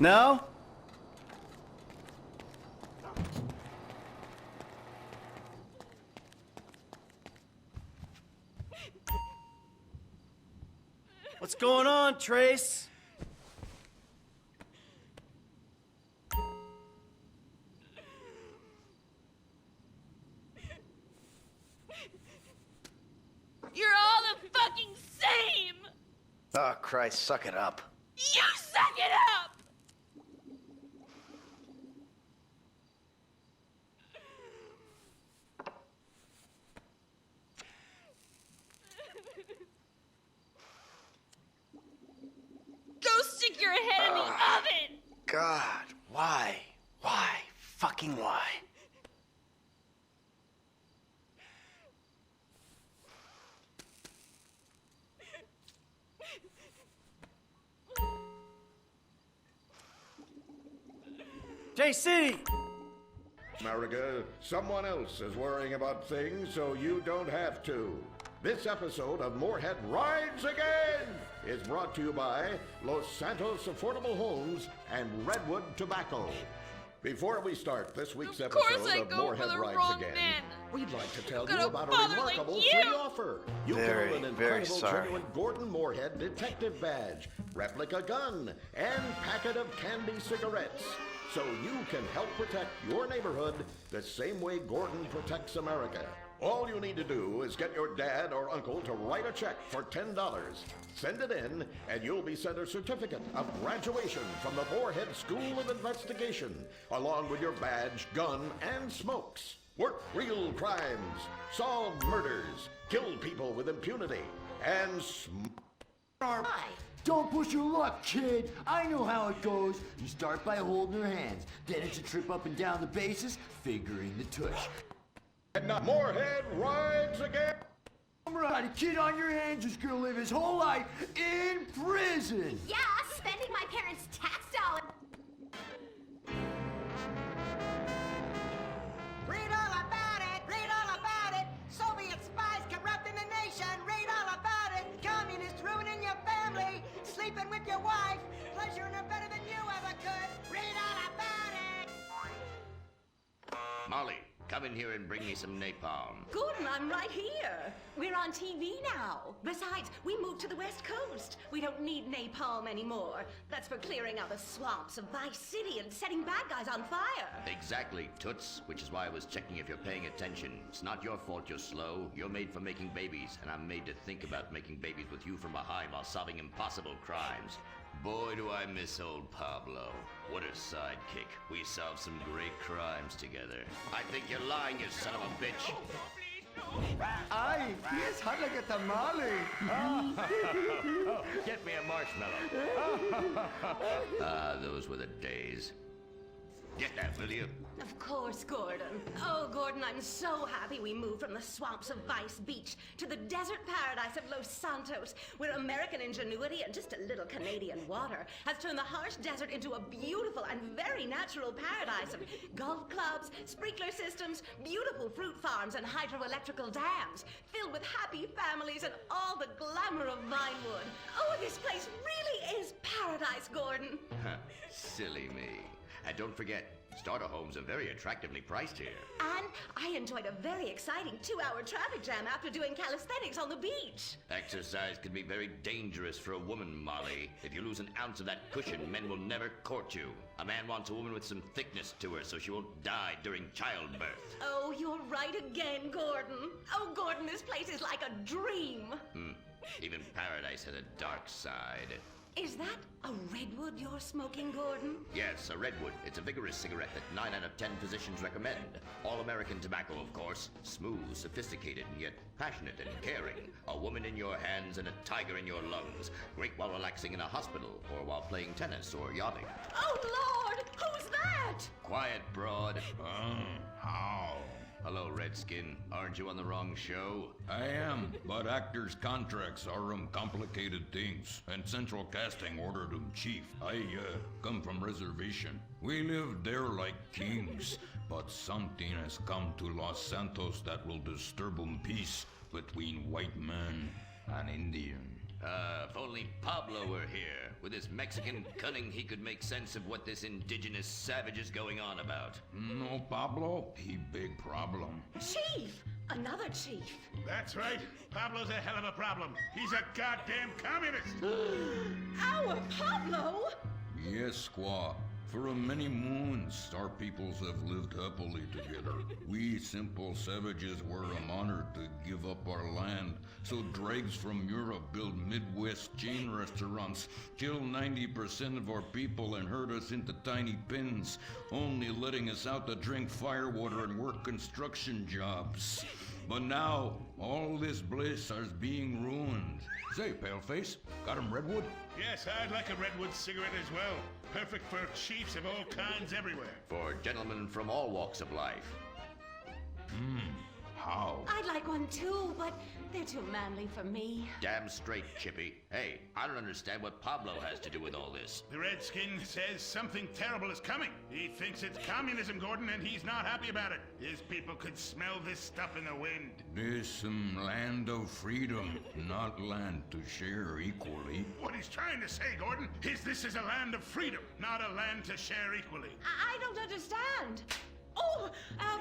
No? What's going on, Trace? You're all the fucking same! Oh, Christ, suck it up. You suck it up! Go stick your head in the oven! God, why? Why? Fucking why? JC! America, someone else is worrying about things so you don't have to. This episode of Moorhead Rides Again is brought to you by Los Santos Affordable Homes and Redwood Tobacco. Before we start this week's Of course episode I of go Moorhead for the Rides wrong Again, man. we'd like to tell Got you a about a father like remarkable you. free offer. You Very, can own an very incredible sorry. genuine Gordon Moorhead detective badge, replica gun, and packet of candy cigarettes. So you can help protect your neighborhood the same way Gordon protects America. All you need to do is get your dad or uncle to write a check for $10. Send it in, and you'll be sent a certificate of graduation from the Moorhead School of Investigation, along with your badge, gun, and smokes. Work real crimes, solve murders, kill people with impunity, and Don't push your luck, kid. I know how it goes. You start by holding her hands. Then it's a trip up and down the bases, figuring the tush. And now Moorhead Rides Again. Right, a kid on your hands is gonna live his whole life in prison. Yeah, spending my parents' tax dollars. Read all about it! Read all about it! Soviet spies corrupting the nation! Read all about it! Communists ruining your family! Sleeping with your wife! Pleasuring her better than you ever could! Read all about it! Molly, come in here and bring me some napalm. Gordon, I'm right here. We're on TV now. Besides, we moved to the West Coast. We don't need napalm anymore. That's for clearing out the swamps of Vice City and setting bad guys on fire. Exactly, Toots, which is why I was checking if you're paying attention. It's not your fault you're slow. You're made for making babies, and I'm made to think about making babies with you from behind while solving impossible crimes. Boy, do I miss old Pablo. What a sidekick. We solved some great crimes together. I think you're lying, you son of a bitch. Ay, yes, hot like a tamale. Oh, get me a marshmallow. Those were the days. Get that, will you? Of course, Gordon. Oh, Gordon, I'm so happy we moved from the swamps of Vice Beach to the desert paradise of Los Santos, where American ingenuity and just a little Canadian water has turned the harsh desert into a beautiful and very natural paradise of golf clubs, sprinkler systems, beautiful fruit farms, and hydroelectrical dams, filled with happy families and all the glamour of Vinewood. Oh, this place really is paradise, Gordon. Silly me. And don't forget, starter homes are very attractively priced here. And I enjoyed a very exciting 2-hour traffic jam after doing calisthenics on the beach. Exercise can be very dangerous for a woman, Molly. If you lose an ounce of that cushion, men will never court you. A man wants a woman with some thickness to her so she won't die during childbirth. Oh, you're right again, Gordon. Oh, Gordon, this place is like a dream. Even paradise has a dark side. Is that a redwood you're smoking, Gordon? Yes, a redwood. It's a vigorous cigarette that 9 out of 10 physicians recommend. All-American tobacco, of course. Smooth, sophisticated, and yet passionate and caring. A woman in your hands and a tiger in your lungs. Great while relaxing in a hospital, or while playing tennis or yachting. Oh, Lord! Who's that? Quiet, broad. How? Hello, Redskin. Aren't you on the wrong show? I am, but actors' contracts are complicated things, and Central Casting ordered them chief. I come from reservation. We live there like kings, but something has come to Los Santos that will disturb peace between white man and Indian. If only Pablo were here. With his Mexican cunning, he could make sense of what this indigenous savage is going on about. No, Pablo, he big problem. Chief! Another chief. That's right. Pablo's a hell of a problem. He's a goddamn communist. Our Pablo! Yes, squaw. For a many moons, our peoples have lived happily together. We simple savages were honored to give up our land, so dregs from Europe build Midwest chain restaurants, kill 90% of our people and herd us into tiny pens, only letting us out to drink firewater and work construction jobs. But now, all this bliss is being ruined. Say, Paleface, got him redwood? Yes, I'd like a redwood cigarette as well. Perfect for chiefs of all kinds everywhere. For gentlemen from all walks of life. How? I'd like one too, but they're too manly for me. Damn straight, Chippy. Hey, I don't understand what Pablo has to do with all this. The Redskin says something terrible is coming. He thinks it's communism, Gordon, and he's not happy about it. His people could smell this stuff in the wind. This land of freedom, not land to share equally. What he's trying to say, Gordon, is this is a land of freedom, not a land to share equally. I don't understand. Oh,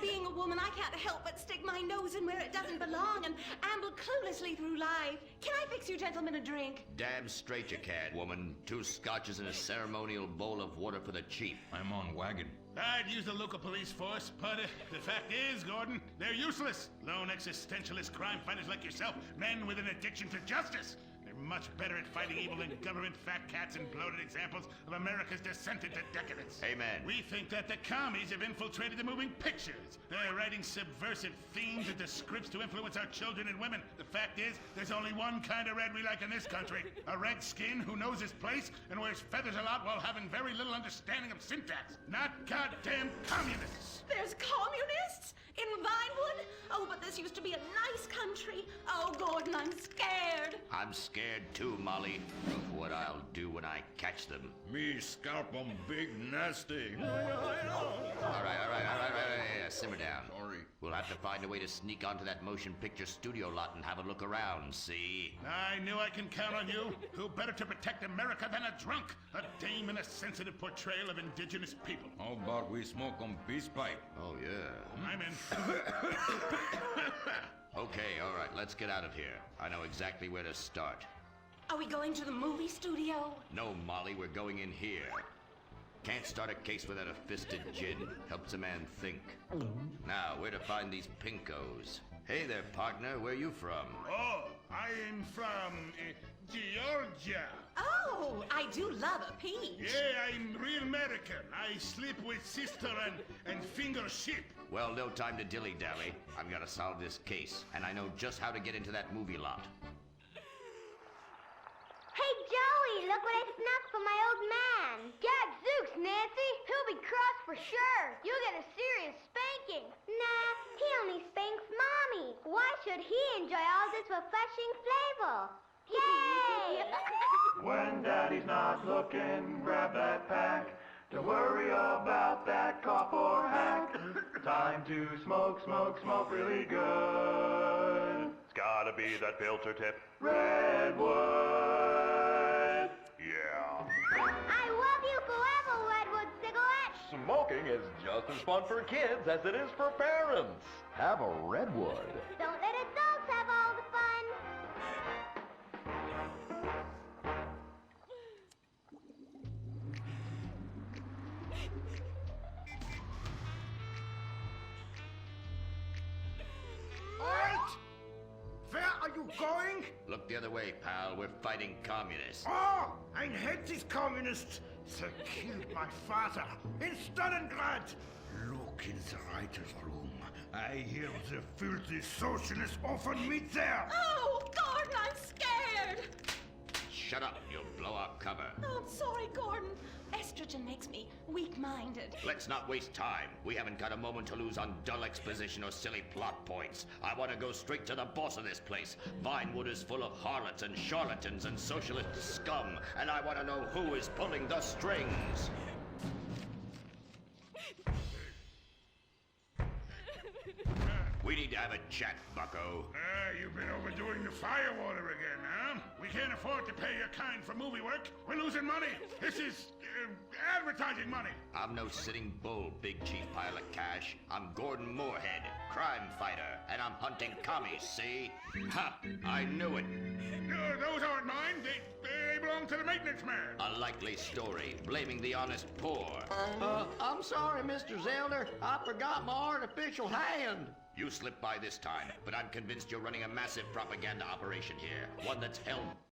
being a woman, I can't help but stick my nose in where it doesn't belong and amble cluelessly through life. Can I fix you gentlemen a drink? Damn straight you can, woman. 2 scotches and a ceremonial bowl of water for the chief. I'm on wagon. I'd use the local police force, but the fact is, Gordon, they're useless. Lone existentialist crime fighters like yourself, men with an addiction to justice. They're much better at fighting evil than government fat cats and bloated examples of America's descent into decadence. Amen. We think that the commies have infiltrated the moving pictures. They're writing subversive themes into scripts to influence our children and women. The fact is, there's only one kind of red we like in this country. A redskin who knows his place and wears feathers a lot while having very little understanding of syntax. Not goddamn communists. There's communists? In Vinewood? Oh, but this used to be a nice country. Oh, Gordon, I'm scared. I'm scared too, Molly, of what I'll do when I catch them. Me scalp 'em big nasty. All right, simmer down. Sorry. We'll have to find a way to sneak onto that motion picture studio lot and have a look around, see? I knew I can count on you. Who better to protect America than a drunk? A dame in a sensitive portrayal of indigenous people. How about we smoke 'em peace pipe? Oh, yeah. I'm in. Okay, all right, let's get out of here. I know exactly where to start. Are we going to the movie studio? No, Molly, we're going in here. Can't start a case without a fisted gin. Helps a man think. Now, where to find these pinkos? Hey there, partner, where you from? Oh, I'm from Georgia. Oh, I do love a peach. Yeah, I'm real American. I sleep with sister and finger ship. Well, no time to dilly-dally. I've got to solve this case, and I know just how to get into that movie lot. Hey, Joey, look what I snuck from my old man. Gadzooks, Nancy. He'll be cross for sure. You'll get a serious spanking. Nah, he only spanks Mommy. Why should he enjoy all this refreshing flavor? Yay! When Daddy's not looking, grab that pack. Don't worry about that cough or hack. Time to smoke, smoke, smoke really good. It's gotta be that filter tip. Redwood. Yeah. I love you forever, Redwood cigarette. Smoking is just as fun for kids as it is for parents. Have a Redwood. Don't let adults have all the fun. Halt! Where are you going? Look the other way, pal. We're fighting communists. Oh, I hate these communists. They killed my father in Stalingrad. Look in the writer's room. I hear the filthy socialists often meet there. Oh, Gordon, I'm scared. Shut up, you'll blow our cover. Oh, I'm sorry, Gordon. Estrogen makes me weak-minded. Let's not waste time. We haven't got a moment to lose on dull exposition or silly plot points. I want to go straight to the boss of this place. Vinewood is full of harlots and charlatans and socialist scum, and I want to know who is pulling the strings. We need to have a chat, bucko. You've been overdoing the firewater again, huh? We can't afford to pay your kind for movie work. We're losing money. This is advertising money. I'm no sitting bull, big chief pile of cash. I'm Gordon Moorhead, crime fighter, and I'm hunting commies, see? Ha! I knew it. Those aren't mine. They belong to the maintenance man. A likely story, blaming the honest poor. I'm sorry, Mr. Zelder. I forgot my artificial hand. You slipped by this time, but I'm convinced you're running a massive propaganda operation here. One that's held